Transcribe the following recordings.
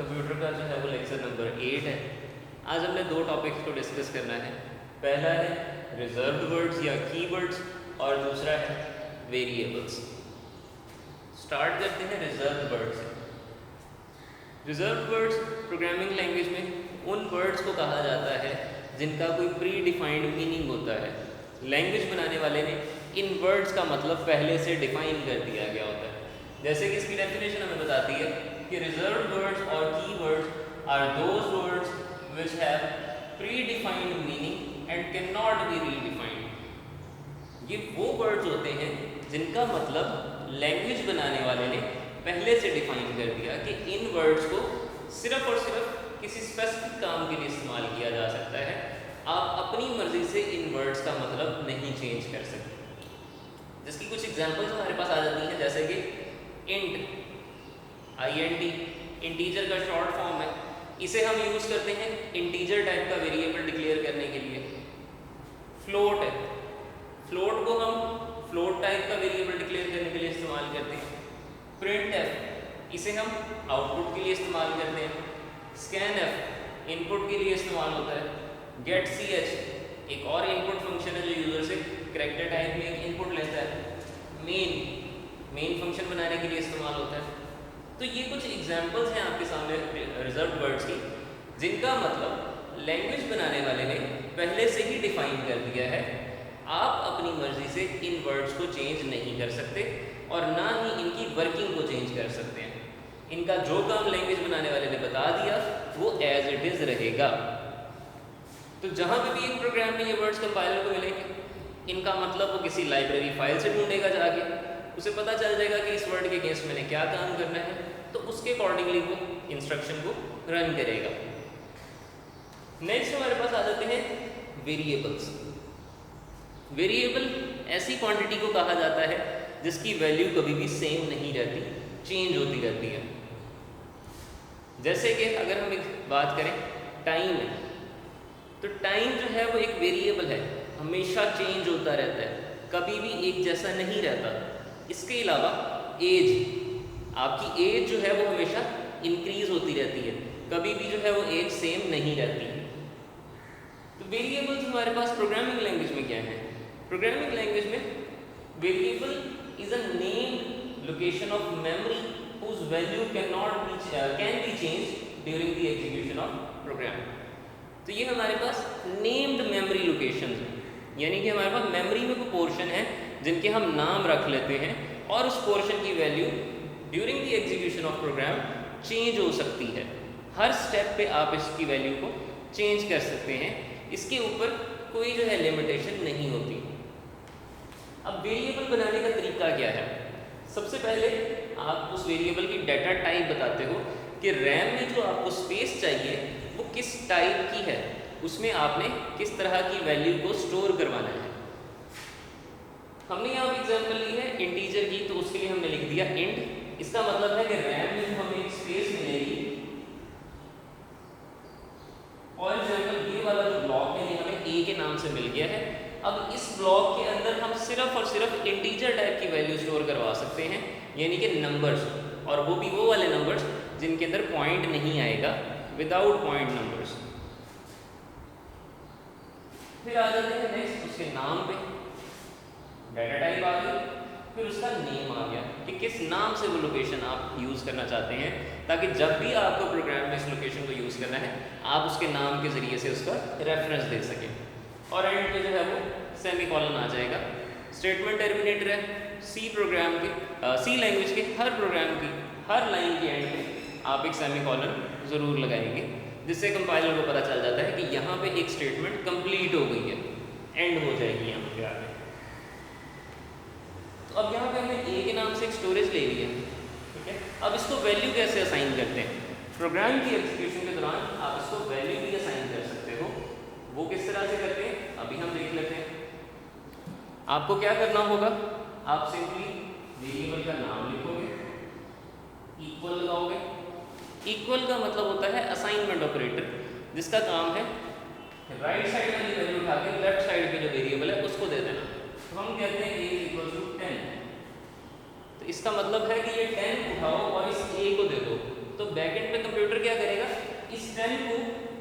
Computer का जो है वो लेक्चर नंबर 8 है। आज हमने दो टॉपिक्स को डिस्कस करना है। पहला है रिजर्व्ड वर्ड्स या कीवर्ड्स और दूसरा है वेरिएबल्स। स्टार्ट करते हैं रिजर्व्ड वर्ड्स से। रिजर्व्ड वर्ड्स प्रोग्रामिंग लैंग्वेज में उन वर्ड्स को कहा जाता है जिनका कोई प्री डिफाइंड मीनिंग होता है। लैंग्वेज बनाने वाले ने इन वर्ड्स का मतलब पहले से डिफाइन कर दिया गया होता है। जैसे कि इसकी डेफिनेशन हमें बताती है कि रिजर्व्ड वर्ड्स और keywords are those words which have predefined meaning and can not be redefined. ये वो वर्ड्स होते हैं जिनका मतलब लैंग्वेज बनाने वाले ने पहले से डिफाइन कर दिया कि इन वर्ड्स को सिर्फ और सिर्फ किसी स्पेसिफिक काम के लिए इस्तेमाल किया जा सकता है। आप अपनी मर्जी से इन वर्ड्स का मतलब नहीं चेंज कर सकते। जिसकी कुछ एग्जांपल्स हमारे पास आ जाती हैं, जैसे कि इंट इंटीजर का शॉर्ट फॉर्म है। इसे हम यूज़ करते हैं इंटीजर टाइप का वेरिएबल डिक्लेयर करने के लिए। फ्लोट है, फ्लोट को हम फ्लोट टाइप का वेरिएबल डिक्लेयर करने के लिए इस्तेमाल करते हैं। प्रिंट एफ, इसे हम आउटपुट के लिए इस्तेमाल करते हैं। स्कैन एफ इनपुट के लिए इस्तेमाल होता है। गेट सी एच एक और इनपुट फंक्शन है जो यूज़र से कैरेक्टर टाइप में एक इनपुट लेता है। मेन फंक्शन बनाने के लिए इस्तेमाल होता है। तो ये कुछ एग्जांपल्स हैं आपके सामने रिजर्व्ड वर्ड्स की, जिनका मतलब लैंग्वेज बनाने वाले ने पहले से ही डिफाइन कर दिया है। आप अपनी मर्जी से इन वर्ड्स को चेंज नहीं कर सकते और ना ही इनकी वर्किंग को चेंज कर सकते हैं। इनका जो काम लैंग्वेज बनाने वाले ने बता दिया वो एज इट इज़ रहेगा। तो जहाँ पे भी एक प्रोग्राम में ये वर्ड्स कंपाइलर को मिलेंगे, इनका मतलब वो किसी लाइब्रेरी फाइल से ढूंढेगा जाके, उसे पता चल जाएगा कि इस वर्ड के अगेंस्ट मैंने क्या काम करना है, तो उसके अकॉर्डिंगली वो इंस्ट्रक्शन को रन करेगा। नेक्स्ट हमारे पास आ जाते हैं वेरिएबल्स। वेरिएबल ऐसी क्वांटिटी को कहा जाता है जिसकी वैल्यू कभी भी सेम नहीं रहती, चेंज होती रहती है। जैसे कि अगर हम एक बात करें टाइम है, तो टाइम जो है वो एक वेरिएबल है, हमेशा चेंज होता रहता है, कभी भी एक जैसा नहीं रहता। इसके अलावा एज, आपकी एज जो है वो हमेशा इंक्रीज होती रहती है, कभी भी जो है वो एज सेम नहीं रहती। तो वेरिएबल्स हमारे पास प्रोग्रामिंग लैंग्वेज में क्या है? प्रोग्रामिंग लैंग्वेज में variable is a named location of memory whose value can be changed during the execution of program। तो ये हमारे पास नेम्ड मेमोरी लोकेशंस हैं, यानी कि हमारे पास मेमोरी में कोई पोर्शन है जिनके हम नाम रख लेते हैं और उस पोर्शन की value during the execution of program change हो सकती है। हर स्टेप पे आप इसकी वैल्यू को चेंज कर सकते हैं, इसके ऊपर कोई जो है लिमिटेशन नहीं होती। अब वेरिएबल बनाने का तरीका क्या है? सबसे पहले आप उस वेरिएबल की डाटा टाइप बताते हो कि रैम में जो आपको स्पेस चाहिए वो किस टाइप की है, उसमें आपने किस तरह की वैल्यू को स्टोर करवाना है। हमने यहाँ एग्जांपल ली है इंटीजर की, तो उसके लिए हमने लिख दिया इंट। इसका मतलब है कि रैम में जो हमें एक स्पेस मिलेगी, और एग्जांपल ये वाला जो ब्लॉक है ये हमें ए के नाम से मिल गया है। अब इस ब्लॉक के अंदर हम सिर्फ और सिर्फ इंटीजर टाइप की वैल्यू स्टोर करवा सकते हैं, यानी कि नंबर्स, और वो भी वो वाले नंबर्स जिनके अंदर पॉइंट नहीं आएगा, विदाउट पॉइंट नंबर्स। फिर आ जाते हैं नेक्स्ट उसके नाम पे, डाटा टाइप आ गई, फिर उसका नेम आ गया कि किस नाम से वो लोकेशन आप यूज़ करना चाहते हैं, ताकि जब भी आपको प्रोग्राम में इस लोकेशन को यूज़ करना है आप उसके नाम के ज़रिए से उसका रेफरेंस दे सकें। और एंड पे जो है वो सेमीकोलन आ जाएगा। स्टेटमेंट टर्मिनेटर है, सी लैंग्वेज के हर प्रोग्राम की हर लाइन के एंड पे आप एक सेमीकोलन ज़रूर लगाएंगे, जिससे कंपाइलर को पता चल जाता है कि यहाँ पे एक स्टेटमेंट कंप्लीट हो गई है, एंड हो जाएगी यहाँ पे आगे। तो अब यहाँ पे हमने ए के नाम से एक स्टोरेज ले लिया, ठीक है। अब इसको वैल्यू कैसे असाइन करते हैं? प्रोग्राम की एग्जीक्यूशन के दौरान आप इसको वैल्यू भी असाइन कर सकते हो। वो किस तरह से करते हैं अभी हम देख लेते हैं। आपको क्या करना होगा, आप सिंपली वेरिएबल का नाम लिखोगे, इक्वल लगाओगे। इक्वल का मतलब होता है असाइनमेंट ऑपरेटर, जिसका काम है राइट साइड वाली वैल्यू उठा के लेफ्ट साइड पे जो वेरिएबल है उसको दे देना। तो हम कहते हैं a = 10, तो इसका मतलब है कि ये 10 उठाओ और इस a को दे दो। तो बैकएंड पे कंप्यूटर क्या सेल को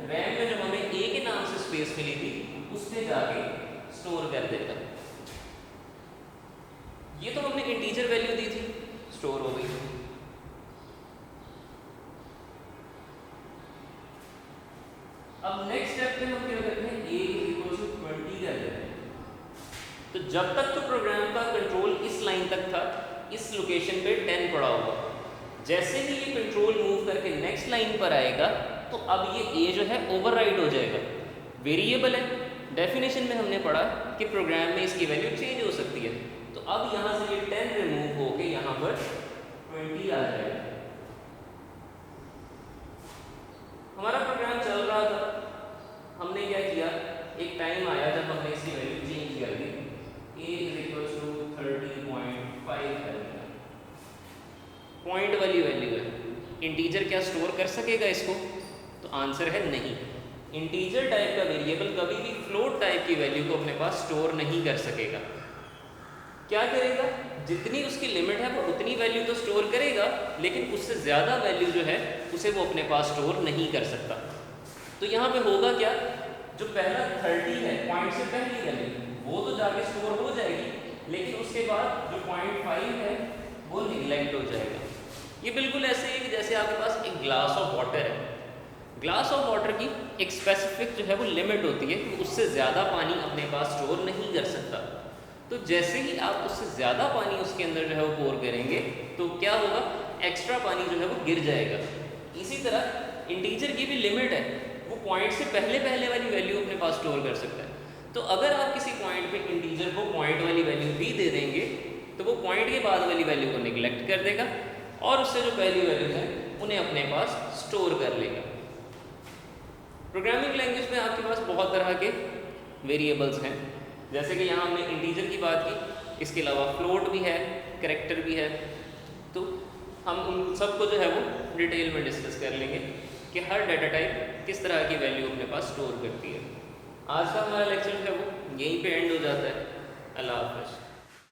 रैम में जब हमें ए के नाम से स्पेस मिली थी उस पे जाके स्टोर कर देगा। ये तो हमने इंटीजर वैल्यू दी थी, स्टोर हो गई। अब नेक्स्ट स्टेप पे हम क्या करते हैं, a इक्वल टू 20 कर देते हैं। तो जब तक तो प्रोग्राम का कंट्रोल इस लाइन तक था, इस लोकेशन पे 10 पड़ा होगा। जैसे ही ये कंट्रोल मूव करके नेक्स्ट लाइन पर आएगा तो अब ये a जो है ओवरराइड हो जाएगा। वेरिएबल है, डेफिनेशन में हमने पढ़ा कि प्रोग्राम में इसकी वैल्यू चेंज हो सकती है। तो अब यहाँ से ये 10 रिमूव होके यहाँ पर 20 आ जाएगा। हमारा प्रोग्राम चल रहा था, हमने क्या किया, एक टाइम आया जब हमने इसकी वैल्यू चेंज कर दी, a इक्वल टू 30.5 कर दिया। पॉइंट वाली वैल्यू है, इंटीजर क्या स्टोर कर सकेगा इसको? तो आंसर है नहीं। इंटीजर टाइप का वेरिएबल कभी भी फ्लोट टाइप की वैल्यू को अपने पास स्टोर नहीं कर सकेगा। क्या करेगा, जितनी उसकी लिमिट है वो उतनी वैल्यू तो स्टोर करेगा, लेकिन उससे ज़्यादा वैल्यू जो है उसे वो अपने पास स्टोर नहीं कर सकता। तो यहाँ पे होगा क्या, जो पहला 30 है, पॉइंट से पहली वैल्यू, वो तो जाके स्टोर हो जाएगी, लेकिन उसके बाद जो 0.5 है वो निगलेक्ट हो जाएगा। ये बिल्कुल ऐसे ही कि जैसे आपके पास एक ग्लास ऑफ वाटर है। ग्लास ऑफ वाटर की एक स्पेसिफिक जो है वो लिमिट होती है कि उससे ज़्यादा पानी अपने पास स्टोर नहीं कर सकता। तो जैसे ही आप उससे ज़्यादा पानी उसके अंदर जो है वो पोर करेंगे तो क्या होगा, एक्स्ट्रा पानी जो है वो गिर जाएगा। इसी तरह इंटीजर की भी लिमिट है, वो पॉइंट से पहले वाली वैल्यू अपने पास स्टोर कर सकता है। तो अगर आप किसी पॉइंट पे इंटीजर को पॉइंट वाली वैल्यू भी दे देंगे तो वो पॉइंट के बाद वाली वैल्यू को निगलेक्ट कर देगा और उससे जो पहली वैल्यू है उन्हें अपने पास स्टोर कर लेगा। प्रोग्रामिंग लैंग्वेज में आपके पास बहुत तरह के वेरिएबल्स हैं, जैसे कि यहाँ हमने इंटीजर की बात की, इसके अलावा फ्लोट भी है, कैरेक्टर भी है। तो हम उन सबको जो है वो डिटेल में डिस्कस कर लेंगे कि हर डाटा टाइप किस तरह की वैल्यू अपने पास स्टोर करती है। आज का हमारा लेक्चर जो है वो यहीं पे एंड हो जाता है। अल्लाह हाफ़िज़।